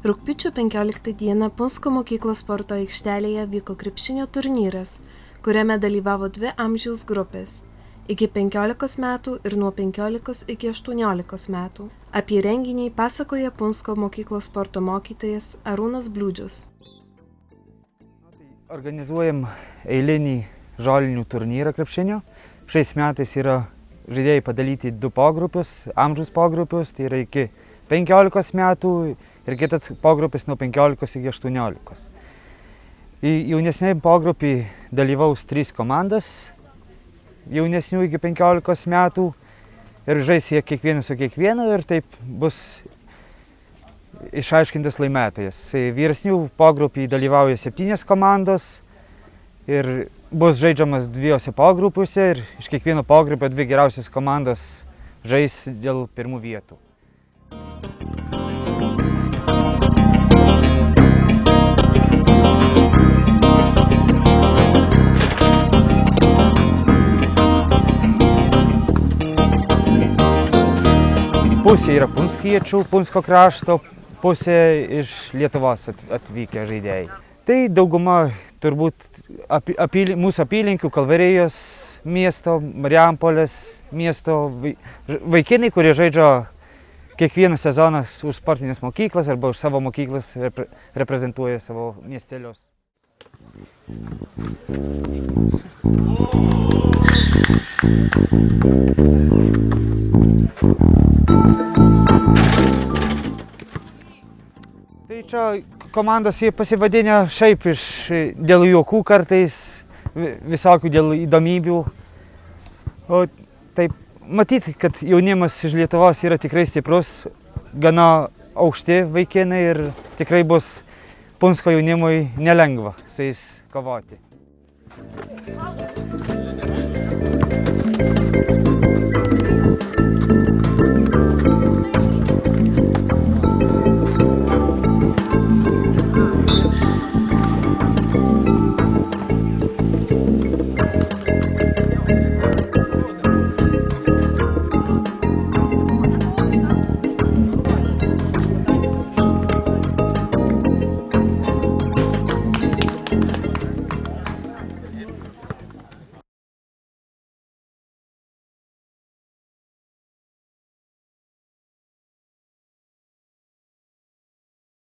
Rugpjūčio 15 dieną Punsko mokyklos sporto aikštelėje vyko krepšinio turnyras, kuriame dalyvavo 2 amžiaus grupės – iki 15 metų ir nuo 15 iki 18 metų. Apie renginį pasakoja Punsko mokyklos sporto mokytojas Arūnas Bliūdžius. Organizuojam eilinį žolinių turnyrą krepšinio. Šiais metais yra žaidėjai padalyti 2 pogrupius, amžiaus pogrupius, tai yra iki 15 metų ir kitas pogrupis nuo 15 iki 18. Jaunesniai pogrupiai dalyvaus 3 komandas, jaunesnių iki 15 metų ir žais jie kiekvienas su kiekvienu ir taip bus išaiškintas laimėtojas. Vyresnių pogrupiai dalyvauja 7 komandos ir bus žaidžiamas 2 pogrupiuose ir iš kiekvieno pogrupio 2 geriausios komandos žais dėl pirmų vietų. Pusė yra punskiečių, Punsko krašto, pusė iš Lietuvos atvykę žaidėjai. Tai dauguma turbūt mūsų apylinkių, Kalvarijos miesto, Marijampolės miesto vaikinai, kurie žaidžia kiekvieną sezoną už sportinės mokyklas arba už savo mokyklas reprezentuoja savo miestelius. Tai čia komandos jie pasivadinę šiaip dėl juokų kartais, visokių dėl įdomybių. O taip matyti, kad jaunimas iš Lietuvos yra tikrai stiprus, gana aukšti vaikinai ir tikrai bus Punsko jaunimui nelengva su jais kovoti.